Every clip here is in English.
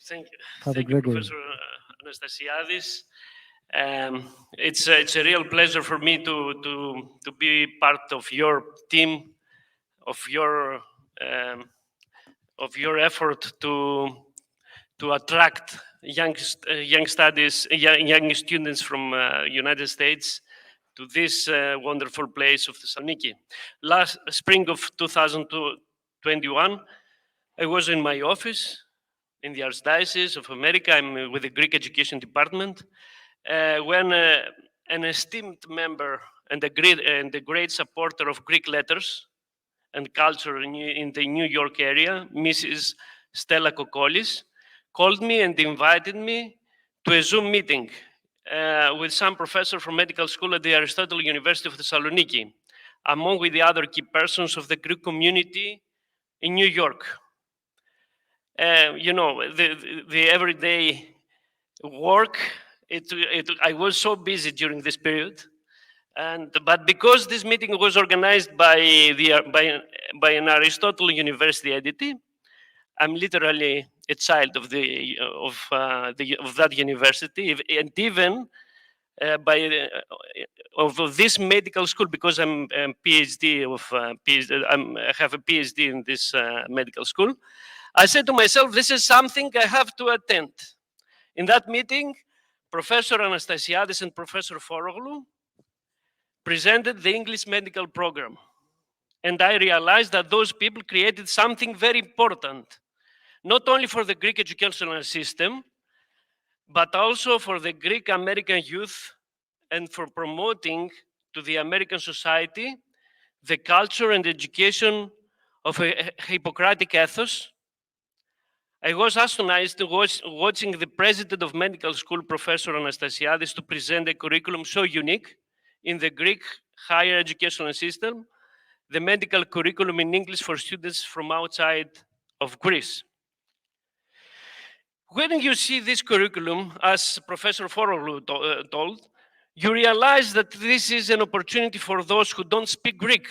Thank you. Father Thank you, Gregory. Professor Anastasiadis. It's a real pleasure for me to be part of your team, of your effort to attract young students from United States to this wonderful place of Thessaloniki. Last spring of 2021, I was in my office in the Archdiocese of America. I'm with the Greek Education Department. When an esteemed member and a great supporter of Greek letters and culture in the New York area, Mrs. Stella Kokoulis, called me and invited me to a Zoom meeting with some professor from medical school at the Aristotle University of Thessaloniki, among with the other key persons of the Greek community in New York. You know, the everyday work, I was so busy during this period. But because this meeting was organized by an Aristotle University entity, I'm literally a child of that university, and even of this medical school, because I'm a PhD I have a PhD in this medical school. I said to myself, this is something I have to attend. In that meeting, Professor Anastasiadis and Professor Foroglou presented the English medical program. And I realized that those people created something very important, not only for the Greek educational system, but also for the Greek American youth and for promoting to the American society the culture and education of a Hippocratic ethos. I was astonished watching the president of medical school, Professor Anastasiadis, to present a curriculum so unique in the Greek higher educational system, the medical curriculum in English for students from outside of Greece. When you see this curriculum, as Professor Foroglou told, you realize that this is an opportunity for those who don't speak Greek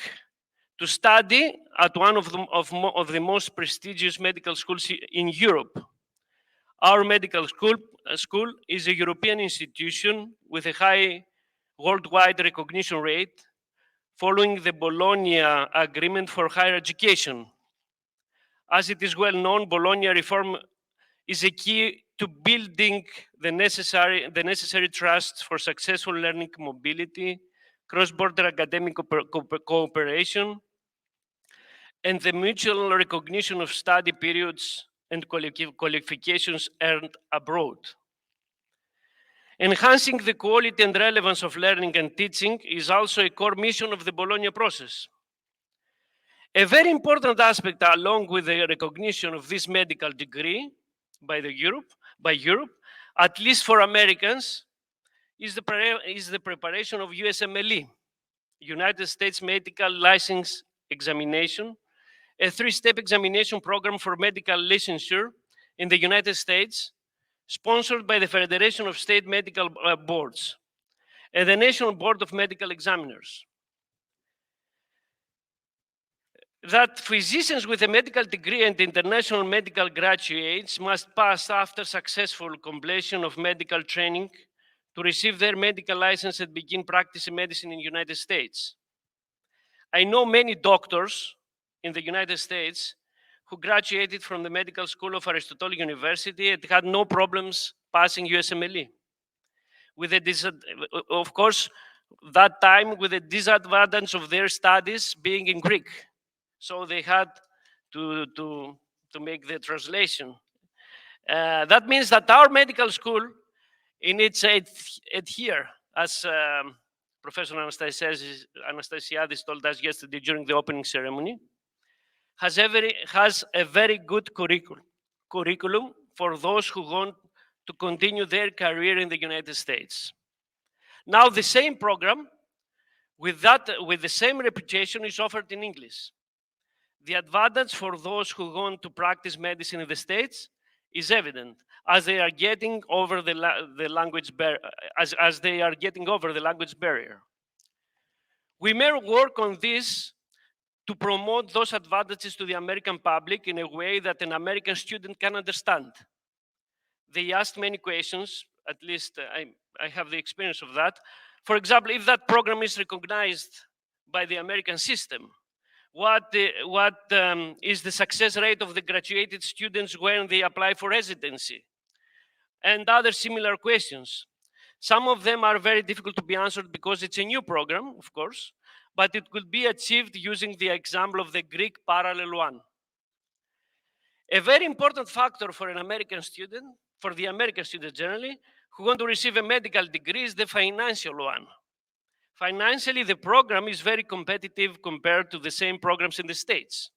to study at one of the most prestigious medical schools in Europe. Our medical school is a European institution with a high worldwide recognition rate, following the Bologna Agreement for Higher Education. As it is well known, Bologna reform is a key to building the necessary trust for successful learning mobility, cross-border academic cooperation, and the mutual recognition of study periods and qualifications earned abroad. Enhancing the quality and relevance of learning and teaching is also a core mission of the Bologna process. A very important aspect, along with the recognition of this medical degree by Europe, at least for Americans, is the preparation of USMLE, United States Medical License Examination, a three-step examination program for medical licensure in the United States, sponsored by the Federation of State Medical Boards and the National Board of Medical Examiners. That physicians with a medical degree and international medical graduates must pass after successful completion of medical training to receive their medical license and begin practicing medicine in the United States. I know many doctors in the United States who graduated from the medical school of Aristotle University and had no problems passing USMLE. Of course, that time with the disadvantage of their studies being in Greek. So they had to make the translation. That means that our medical school, in its eighth year, as Professor Anastasiadis told us yesterday during the opening ceremony, has a very good curriculum for those who want to continue their career in the United States. Now, the same program with the same reputation is offered in English. The advantage for those who want to practice medicine in the States is evident, as they are getting over the language barrier. We may work on this to promote those advantages to the American public in a way that an American student can understand. they asked many questions, at least I have the experience of that. For example, if that program is recognized by the American system, what is the success rate of the graduated students when they apply for residency? And other similar questions. Some of them are very difficult to be answered because it's a new program, of course, but it could be achieved using the example of the Greek parallel one. A very important factor for an American student, for the American students generally, who want to receive a medical degree is the financial one. Financially, the program is very competitive compared to the same programs in the States.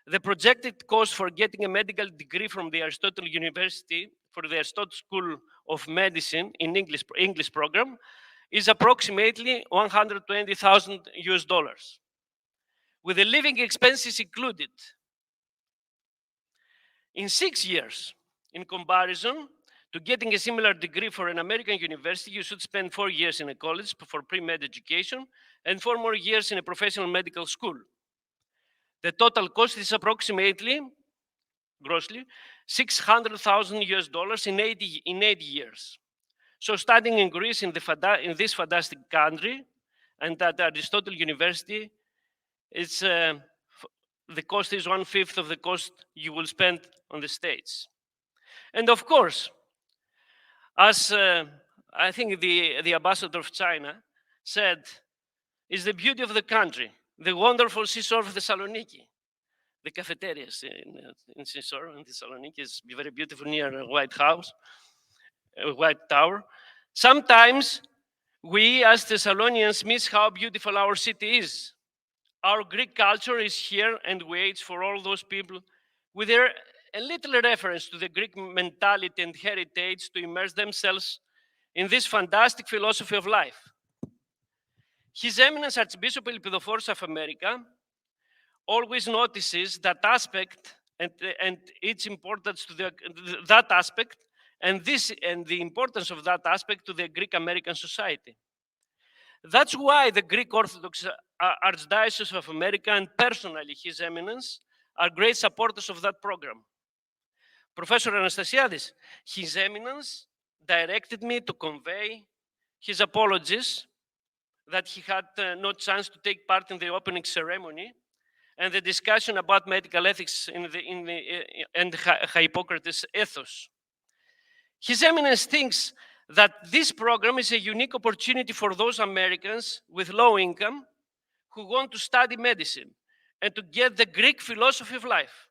The projected cost for getting a medical degree from the Aristotle University, for the Aristotle School of Medicine in English program, is approximately $120,000, with the living expenses included. In 6 years, in comparison to getting a similar degree for an American university, you should spend 4 years in a college for pre-med education and 4 more years in a professional medical school. The total cost is approximately, grossly, $600,000 in 80 years. So studying in Greece, in this fantastic country, and at Aristotle University, it's the cost is 1/5 of the cost you will spend on the States. And of course, as I think the ambassador of China said, is the beauty of the country, the wonderful seashore of Thessaloniki. The cafeterias in seashore in Thessaloniki is very beautiful near White House, White Tower. Sometimes we as Thessalonians miss how beautiful our city is. Our Greek culture is here and waits for all those people with a little reference to the Greek mentality and heritage to immerse themselves in this fantastic philosophy of life. His Eminence Archbishop Elpidophorus of America always notices that aspect and its importance to that aspect and the importance of that aspect to the Greek American society. That's why the Greek Orthodox Archdiocese of America and personally His Eminence are great supporters of that program. Professor Anastasiadis, His Eminence directed me to convey his apologies that he had no chance to take part in the opening ceremony and the discussion about medical ethics and Hippocrates' ethos. His Eminence thinks that this program is a unique opportunity for those Americans with low income who want to study medicine and to get the Greek philosophy of life,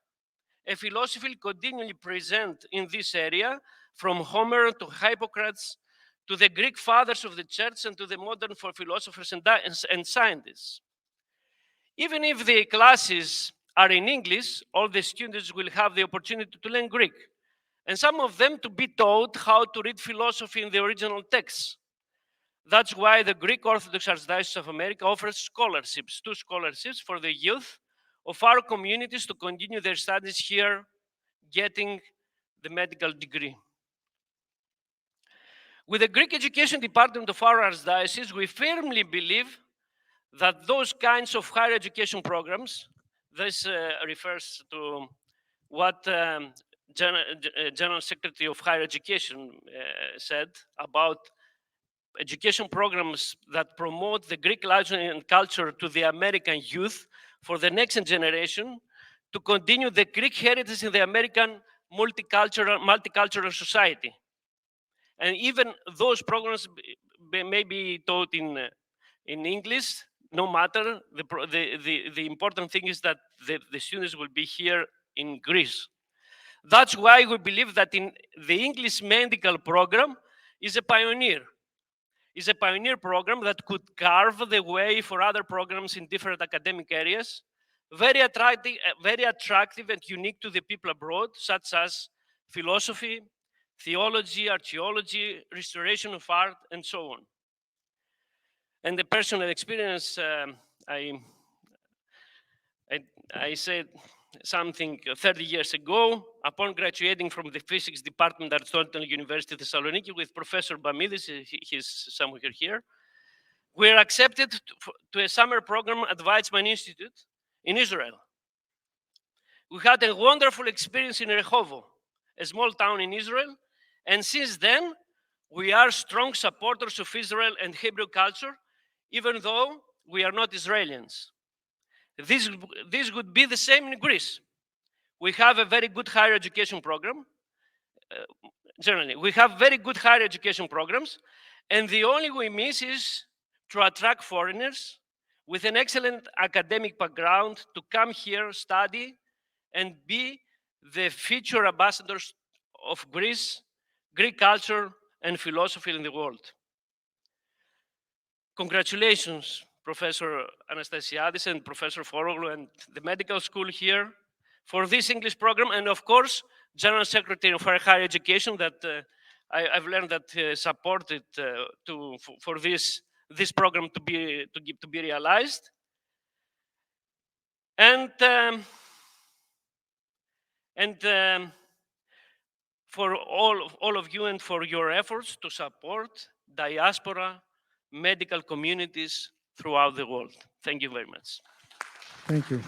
a philosophy continually present in this area from Homer to Hippocrates to the Greek fathers of the church and to the modern philosophers and scientists. Even if the classes are in English, all the students will have the opportunity to learn Greek, and some of them to be taught how to read philosophy in the original texts. That's why the Greek Orthodox Archdiocese of America offers scholarships, 2 scholarships for the youth of our communities to continue their studies here, getting the medical degree. With the Greek Education Department of our Archdiocese, we firmly believe that those kinds of higher education programs, this refers to what General Secretary of Higher Education said about education programs that promote the Greek language and culture to the American youth for the next generation, to continue the Greek heritage in the American multicultural society. And even those programs may be taught in English, no matter. The important thing is that the students will be here in Greece. That's why we believe that in the English medical program is a pioneer. It's a pioneer program that could carve the way for other programs in different academic areas, very attractive and unique to the people abroad, such as philosophy, theology, archaeology, restoration of art, and so on. And the personal experience, I said something 30 years ago, upon graduating from the physics department at Aristotle University Thessaloniki with Professor Bamidis, he's somewhere here, we were accepted to a summer program at Weizmann Institute in Israel. We had a wonderful experience in Rehovo, a small town in Israel. And since then, we are strong supporters of Israel and Hebrew culture, even though we are not Israelis. This would be the same in Greece. We have a very good higher education program. Generally, we have very good higher education programs, and the only we miss is to attract foreigners with an excellent academic background to come here, study, and be the future ambassadors of Greece, Greek culture, and philosophy in the world. Congratulations, Professor Anastasiadis and Professor Foroglou and the medical school here for this English program, and of course, General Secretary for Higher Education that I've learned that supported for this program to be realized. And for all of you and for your efforts to support diaspora medical communities throughout the world. Thank you very much. Thank you.